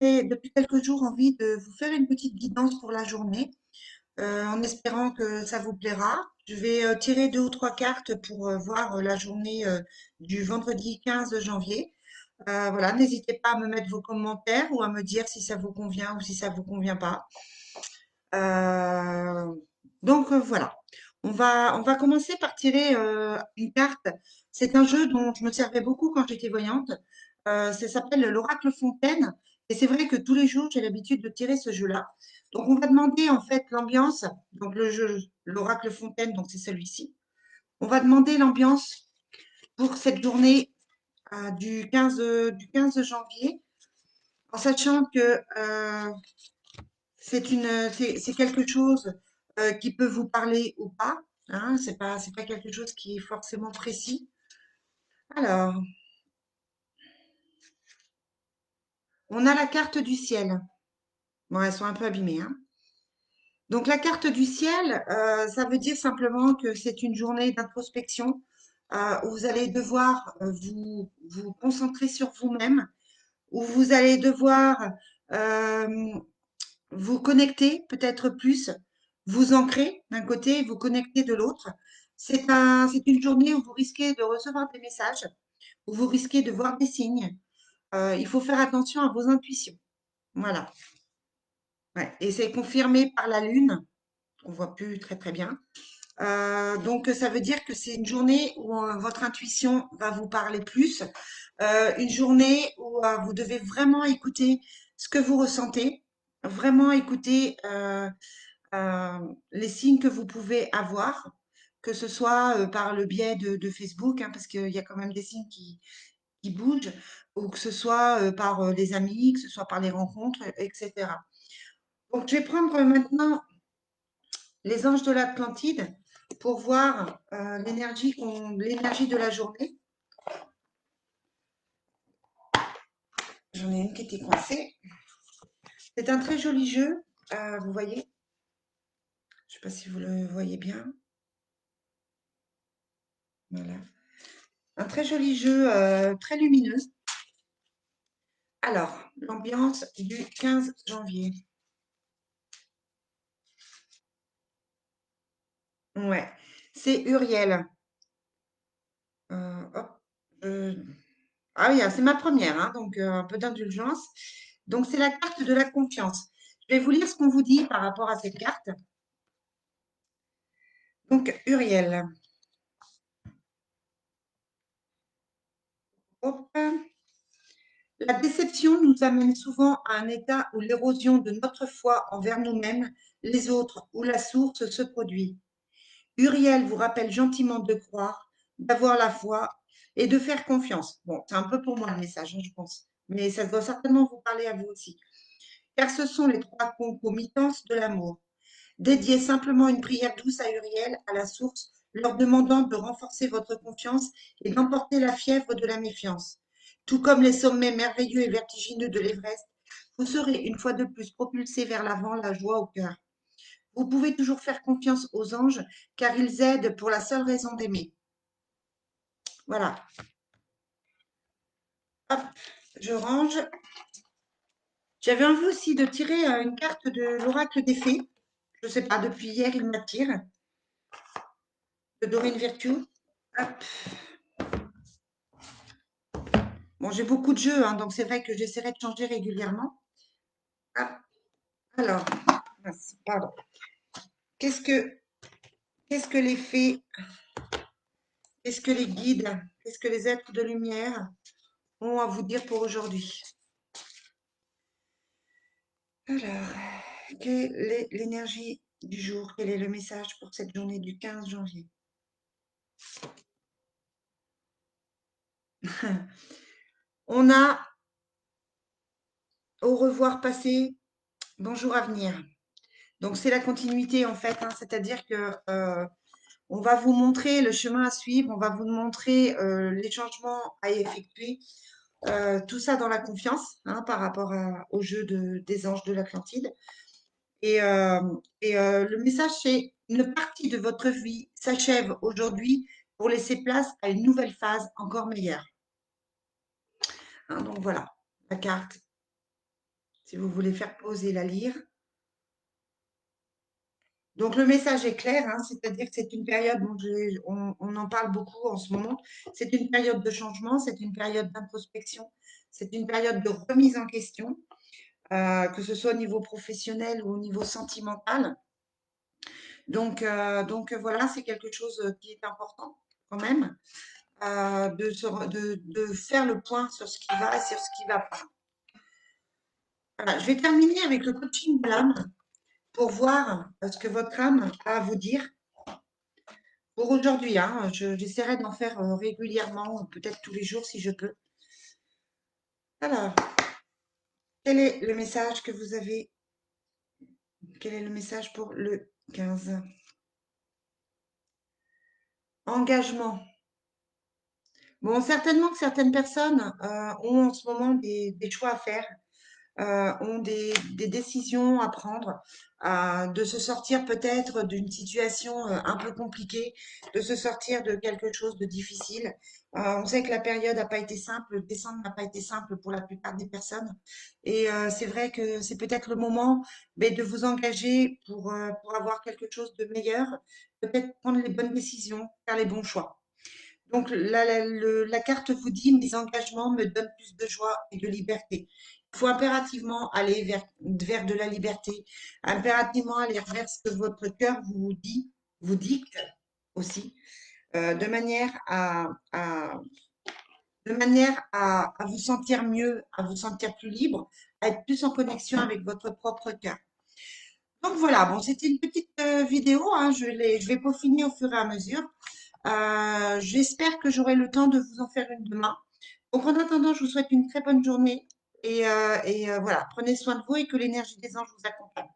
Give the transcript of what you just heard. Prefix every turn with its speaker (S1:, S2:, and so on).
S1: depuis quelques jours envie de vous faire une petite guidance pour la journée, en espérant que ça vous plaira. Je vais tirer deux ou trois cartes pour voir la journée du vendredi 15 janvier. Voilà, n'hésitez pas à me mettre vos commentaires ou à me dire si ça vous convient ou si ça vous convient pas. Euh, voilà, on va commencer par tirer une carte. C'est un jeu dont je me servais beaucoup quand j'étais voyante. Ça s'appelle l'Oracle Fontaine. Et c'est vrai que tous les jours, j'ai l'habitude de tirer ce jeu-là. Donc, on va demander en fait l'ambiance. Donc, le jeu, l'Oracle Fontaine, donc c'est celui-ci. On va demander l'ambiance pour cette journée du 15 janvier, en sachant que c'est quelque chose qui peut vous parler ou pas. Hein, c'est pas quelque chose qui est forcément précis. Alors, on a la carte du ciel. Bon, elles sont un peu abîmées, hein. Donc, la carte du ciel, ça veut dire simplement que c'est une journée d'introspection où vous allez devoir vous concentrer sur vous-même, où vous allez devoir euh, vous connecter peut-être plus, vous ancrer d'un côté et vous connecter de l'autre. C'est une journée où vous risquez de recevoir des messages, où vous risquez de voir des signes. Il faut faire attention à vos intuitions. Voilà. Ouais. Et c'est confirmé par la lune. On voit plus très très bien. Donc ça veut dire que c'est une journée où votre intuition va vous parler plus. Une journée où vous devez vraiment écouter ce que vous ressentez, vraiment écouter euh, les signes que vous pouvez avoir, que ce soit par le biais de Facebook, hein, parce qu'il y a quand même des signes qui bougent, ou que ce soit par les amis, que ce soit par les rencontres, etc. Donc, je vais prendre maintenant les anges de l'Atlantide pour voir l'énergie de la journée. J'en ai une qui était coincée. C'est un très joli jeu, vous voyez. Je ne sais pas si vous le voyez bien. Voilà. Un très joli jeu, très lumineux. Alors, l'ambiance du 15 janvier. Ouais, c'est Uriel. Hop, ah oui, c'est ma première, hein, donc un peu d'indulgence. Donc, c'est la carte de la confiance. Je vais vous lire ce qu'on vous dit par rapport à cette carte. Donc, Uriel. Hop. La déception nous amène souvent à un état où l'érosion de notre foi envers nous-mêmes, les autres ou la source se produit. Uriel vous rappelle gentiment de croire, d'avoir la foi et de faire confiance. Bon, c'est un peu pour moi le message, hein, je pense, mais ça doit certainement vous parler à vous aussi. Car ce sont les trois concomitances de l'amour. Dédiez simplement une prière douce à Uriel, à la source, leur demandant de renforcer votre confiance et d'emporter la fièvre de la méfiance. Tout comme les sommets merveilleux et vertigineux de l'Everest, vous serez une fois de plus propulsé vers l'avant, la joie au cœur. Vous pouvez toujours faire confiance aux anges, car ils aident pour la seule raison d'aimer. Voilà. Hop, je range. J'avais envie aussi de tirer une carte de l'oracle des fées. Je ne sais pas, depuis hier, il m'attire. De Dorine Virtue. Hop. Bon, j'ai beaucoup de jeux, hein, donc c'est vrai que j'essaierai de changer régulièrement. Hop. Alors, pardon. Qu'est-ce que, qu'est-ce que les fées, qu'est-ce que les guides, qu'est-ce que les êtres de lumière ont à vous dire pour aujourd'hui? Alors, quelle est l'énergie du jour? Quel est le message pour cette journée du 15 janvier? On a au revoir passé, bonjour à venir. Donc c'est la continuité en fait, hein, c'est-à-dire que on va vous montrer le chemin à suivre, on va vous montrer les changements à effectuer, tout ça dans la confiance, hein, par rapport au jeu des anges de l'Atlantide. Et, euh, le message, c'est une partie de votre vie s'achève aujourd'hui pour laisser place à une nouvelle phase encore meilleure. Hein, donc voilà, la carte. si vous voulez faire pause et la lire. Donc le message est clair, hein, c'est-à-dire que c'est une période, bon, on en parle beaucoup en ce moment, c'est une période de changement, c'est une période d'introspection, c'est une période de remise en question, que ce soit au niveau professionnel ou au niveau sentimental. Donc voilà, c'est quelque chose qui est important quand même, de faire le point sur ce qui va et sur ce qui va pas. Voilà, je vais terminer avec le coaching de l'âme pour voir ce que votre âme a à vous dire pour aujourd'hui. Hein. J'essaierai d'en faire régulièrement, peut-être tous les jours si je peux. Alors, quel est le message que vous avez? Quel est le message pour le 15? Engagement. Bon, certainement que certaines personnes ont en ce moment des choix à faire, ont des décisions à prendre, de se sortir peut-être d'une situation un peu compliquée, de se sortir de quelque chose de difficile. On sait que la période n'a pas été simple, décembre n'a pas été simple pour la plupart des personnes. Et c'est vrai que c'est peut-être le moment mais de vous engager pour avoir quelque chose de meilleur, peut-être prendre les bonnes décisions, faire les bons choix. Donc, la carte vous dit, mes engagements me donnent plus de joie et de liberté. Il faut impérativement aller vers de la liberté, impérativement aller vers ce que votre cœur vous dit, vous dicte aussi, de manière à vous sentir mieux, à vous sentir plus libre, à être plus en connexion avec votre propre cœur. Donc voilà, bon, c'était une petite vidéo, hein, je vais peaufiner au fur et à mesure. J'espère que j'aurai le temps de vous en faire une demain. Donc en attendant, je vous souhaite une très bonne journée et voilà, prenez soin de vous et que l'énergie des anges vous accompagne.